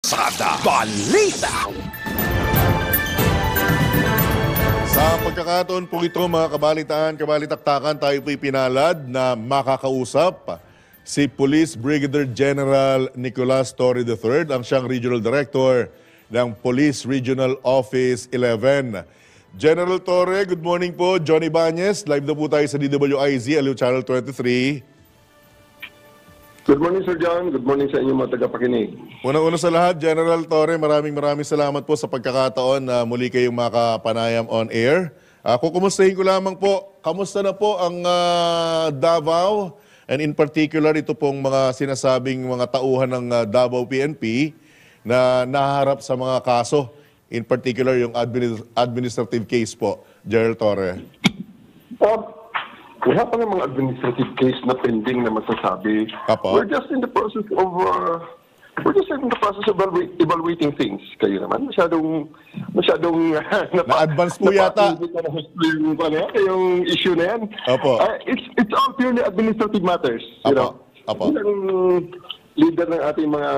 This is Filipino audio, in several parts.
Kalsada Balita. Sa pagkakataon po ito mga kabalitaan, kabalitaktakan, tayo po'y pinalad na makakausap si Police Brigadier General Nicolas Torre III, ang siyang Regional Director ng Police Regional Office 11. General Torre, good morning po. Johnny Bañez, live na po tayo sa DWIZ, Aliw Channel 23. Good morning, Sir John. Good morning sa inyong mga tagapakinig. Una-una sa lahat, General Torre, maraming salamat po sa pagkakataon na muli kayong makapanayam on air. Kukumustahin ko lamang po, kamusta na po ang Davao? And in particular, ito pong mga sinasabing mga tauhan ng Davao PNP na naharap sa mga kaso. In particular, yung administrative case po, General Torre. Wala pa ng mga administrative case na pending na masasabi. Apo. We're just in the process of evaluating things. Kayo naman, masyadong Na-advance po yata. Yung issue na yan. Apo. It's all purely administrative matters. You know? Apo. Bilang leader ng ating mga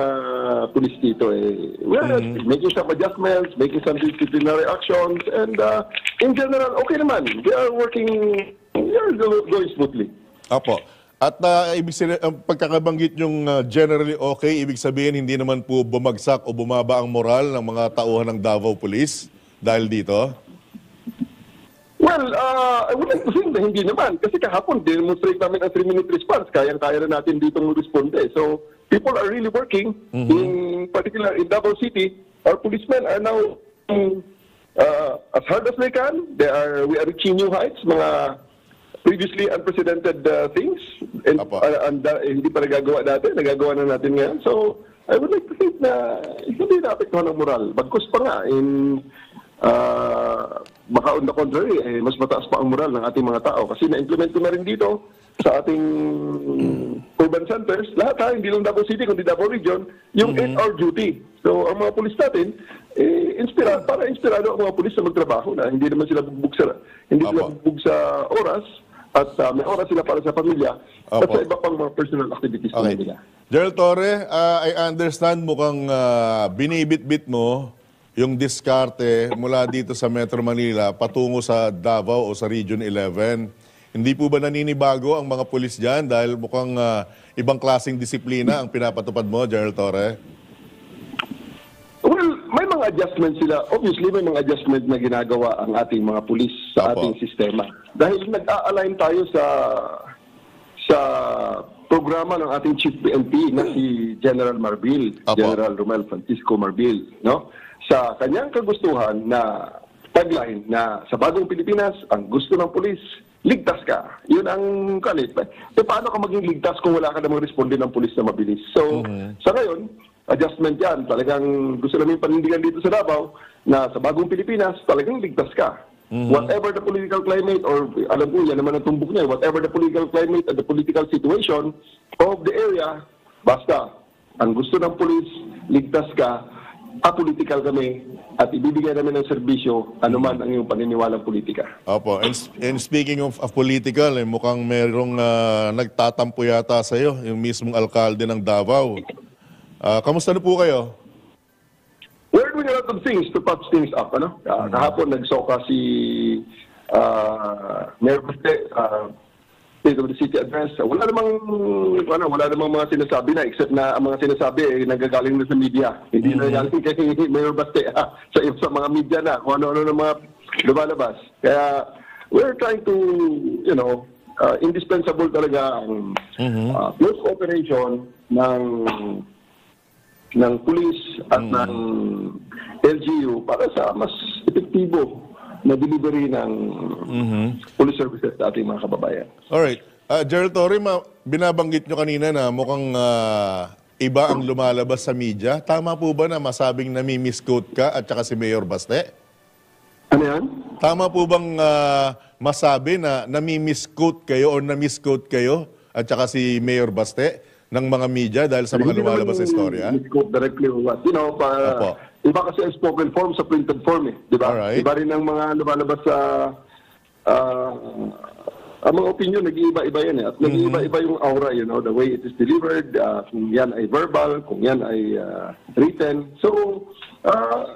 pulis dito, we're making some adjustments, making some disciplinary actions, and in general, okay naman. We are going smoothly. Apo. At ibig sabihin, ang pagkakabanggit yung generally okay, ibig sabihin hindi naman po bumagsak o bumaba ang moral ng mga tauhan ng Davao Police dahil dito? Well, I would like to think na hindi naman. Kasi kahapon, demonstrate namin ang 3-minute response. Kayang-kaya na natin dito responde. So, people are really working. In particular, in Davao City, our policemen are now as hard as they can. We are reaching new heights, mga previously unprecedented things. And hindi pa nagagawa natin. Nagagawa na natin ngayon. So, I would like to think na hindi naapektuhan ang moral. Bagkus pa nga, baka on the contrary, mas mataas pa ang moral ng ating mga tao. Kasi na-implement ko na rin dito sa ating urban centers, lahat hindi lang Davao City, kundi Davao Region, yung 8-hour duty. So, ang mga pulis natin, inspirado ang mga pulis na magtrabaho na hindi naman sila bugbog sa oras at may oras sila para sa pamilya at sa iba pang mga personal activities nila. General Torre, I understand mukhang binibit-bit mo yung diskarte mula dito sa Metro Manila patungo sa Davao o sa Region 11. Hindi po ba naninibago ang mga pulis dyan dahil mukhang ibang klaseng disiplina ang pinapatupad mo, General Torre? Well, may mga adjustment sila. Obviously, may mga adjustment na ginagawa ang ating mga pulis sa ating sistema. Dahil nag-a-align tayo sa programa ng ating Chief PNP na si General Marbil, General Romel Francisco Marbil, no? Sa kanyang kagustuhan na tagline na sa bagong Pilipinas, ang gusto ng pulis, ligtas ka. Yun ang kalit. Paano ka maging ligtas kung wala ka namang responde ng pulis na mabilis? So, sa ngayon, adjustment yan. Talagang gusto namin panindigan dito sa Davao na sa bagong Pilipinas, talagang ligtas ka. Whatever the political climate, or alam ko, yan naman ang tumbok niya, whatever the political climate and the political situation of the area, basta, ang gusto ng pulis, ligtas ka, apolitical kami, at ibibigay namin ng serbisyo anuman ang iyong paniniwalang politika. Opo. And speaking of political, mukhang merong nagtatampo yata sa iyo, yung mismong alkalde ng Davao. Kamusta na po kayo? We're doing a lot of things to patch things up. Kahapon nagsoka si Mayor Baste, State of the City Address. Wala namang mga sinasabi na, except na ang mga sinasabi nagagaling na sa media. Hindi na galing kay Mayor Baste sa mga media na kung ano-ano ng mga lumalabas. Kaya we're trying to, indispensable talaga ang close cooperation ng police at ng LGU para sa mas epektibo na delivery ng police services sa ating mga kababayan. Alright. General Torre, binabanggit nyo kanina na mukhang iba ang lumalabas sa media. Tama po ba na masabing nami-misquote ka at saka si Mayor Baste? Ano yan? Tama po bang masabi na nami-misquote kayo o na-misquote kayo at saka si Mayor Baste ng mga media dahil sa mga lumalabas sa istorya? Misquote directly or what. Iba kasi ang spoken form sa printed form, di ba? Alright. Iba rin ang mga lumalabas sa ang mga opinion, nag-iiba-iba yan eh. At nag-iiba-iba yung aura, the way it is delivered, kung yan ay verbal, kung yan ay written. So,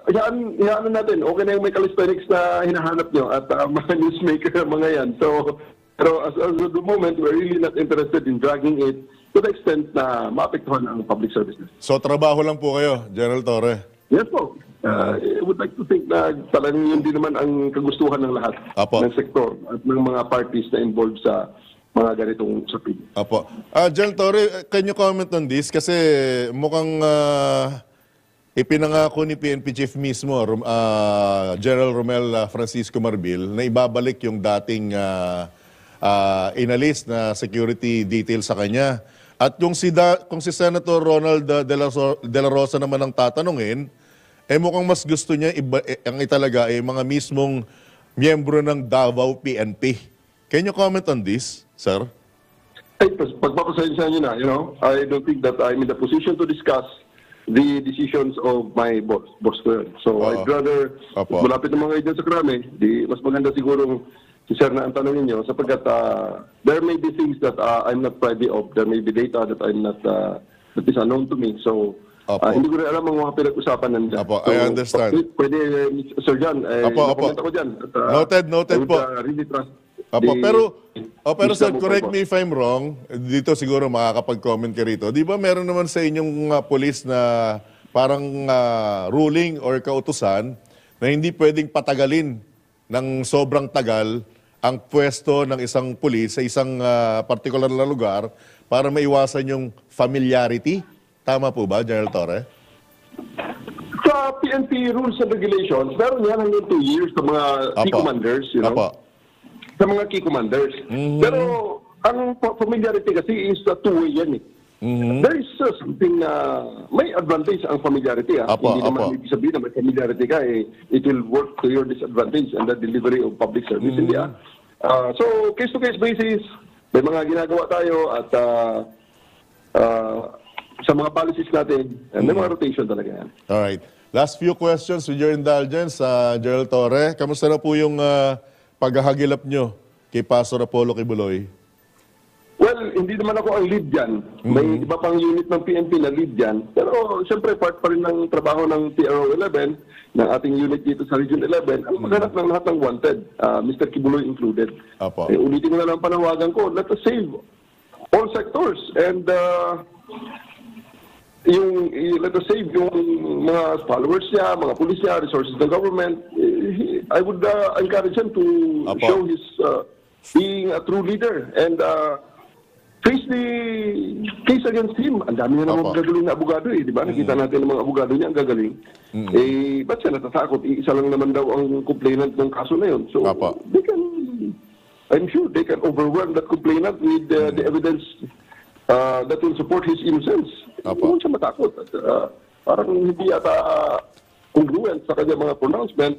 hayaan natin. Okay na yung may calisthenics na hinahanap nyo at mga newsmaker na mga yan. So, pero as of the moment, we're really not interested in dragging it to the extent na maapektuhan ang public services. So trabaho lang po kayo, General Torre? Yes po. I would like to think na talagang yun din naman ang kagustuhan ng lahat ng sektor at ng mga parties na involved sa mga ganitong usapin. Apo. General Torre, can you comment on this? Kasi mukhang ipinangako ni PNP Chief mismo, General Romel Francisco Marbil, na ibabalik yung dating inalis na security detail sa kanya. At kung si Senator Ronald De La Rosa naman ang tatanungin, mukhang mas gusto niya ang italaga mga mismong miyembro ng Davao PNP. Can you comment on this, sir? Ay, pagpapasensya niyo na, I don't think that I'm in the position to discuss the decisions of my boss ko yun. So, I'd rather, malapit ng mga agent sa krami, mas maganda sigurong si Sir na ang tanongin niyo sapagkat there may be things that I'm not privy of. There may be data that I'm not, that is unknown to me. So, hindi ko rin alam ang mga pinag-usapan nandiyan. So, I understand. Pwede, Sir John, comment ako dyan. Noted po. Really trust pero sir, correct me if I'm wrong, dito siguro makakapag-comment ka rito. Di ba meron naman sa inyong police na parang ruling or kautusan na hindi pwedeng patagalin ng sobrang tagal ang pwesto ng isang pulis sa isang particular na lugar para maiwasan yung familiarity? Tama po ba, General Torre? Sa PNP rules and regulations, meron yan hanggang 2 years sa mga key commanders, sa mga key commanders. Pero ang familiarity kasi is two-way yan eh. There is something na may advantage ang familiarity. Hindi naman ibig sabihin na may familiarity ka, it will work to your disadvantage and the delivery of public service. Hindi so, case-to-case basis, may mga ginagawa tayo at sa mga policies natin, may mga rotation talaga yan. Alright. Last few questions with your indulgence, General Torre. Kamusta na po yung paghahagilap nyo kay Pastor Apollo Kibuloy? Well, hindi naman ako ang lead dyan. May iba pang unit ng PNP na lead dyan. Pero siyempre, part pa rin ng trabaho ng PRO 11, ng ating unit dito sa Region 11, ang maghanap ng lahat ng wanted, Mr. Kibuloy included. Ulitin ko na lang panawagan ko, let us save all sectors. And let us save yung mga followers niya, mga pulis niya, resources ng government. I would encourage him to show his being a true leader and face the case against him. Ang dami na naman gagaling na abogado di ba? Nakita natin ng mga abogado niya, ang gagaling. Ba't siya natatakot? Isa lang naman daw ang complainant ng kaso na yun. So, I'm sure they can overwhelm that complainant with the evidence that will support his innocence. Huwag siya matakot. Parang hindi yata congruent sa kanyang mga pronouncement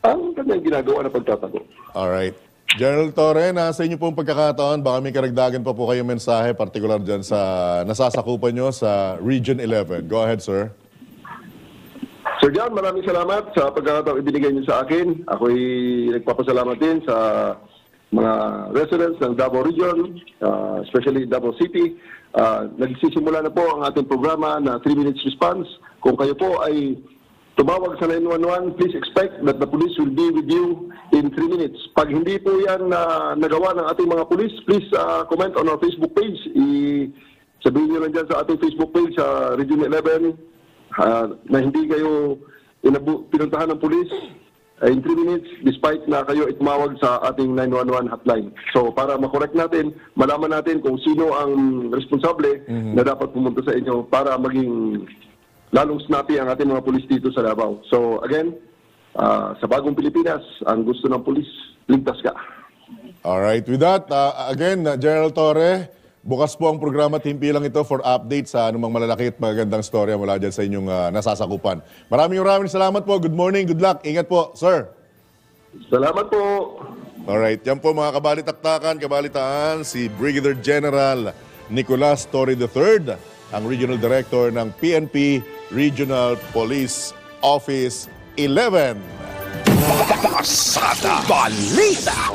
ang kanyang ginagawa na pagtatago. Alright. General Torre, nasa inyo pong pagkakataon, baka may karagdagan pa po kayong mensahe, particular dyan sa nasasakupan nyo sa Region 11. Go ahead, sir. Sir John, maraming salamat sa pagkakataon ibinigay niyo sa akin. Ako'y nagpapasalamat din sa mga residents ng Davao Region, especially Davao City. Nagsisimula na po ang ating programa na 3 minutes response. Kung kayo po ay tumawag sa 911, please expect that the police will be with you in 3 minutes. Pag hindi po yan nagawa ng ating mga police, please comment on our Facebook page. Sabihin nyo lang dyan sa ating Facebook page sa Region 11 na hindi kayo pinuntahan ng police in 3 minutes despite na kayo tumawag sa ating 911 hotline. So para makorek natin, malaman natin kung sino ang responsable na dapat pumunta sa inyo para maging lalong snappy ang ating mga pulis dito sa Davao. So again, sa bagong Pilipinas, ang gusto ng pulis, ligtas ka. Alright, with that, again, General Torre, bukas po ang programa Team P lang ito for update sa anumang malalaki at magagandang storya mula dyan sa inyong nasasakupan. Maraming salamat po. Good morning, good luck. Ingat po, sir. Salamat po. Alright, yan po mga kabalitaan, si Brigadier General Nicolas Torre III, ang Regional Director ng PNP Regional Police Office 11. Pasada Balita.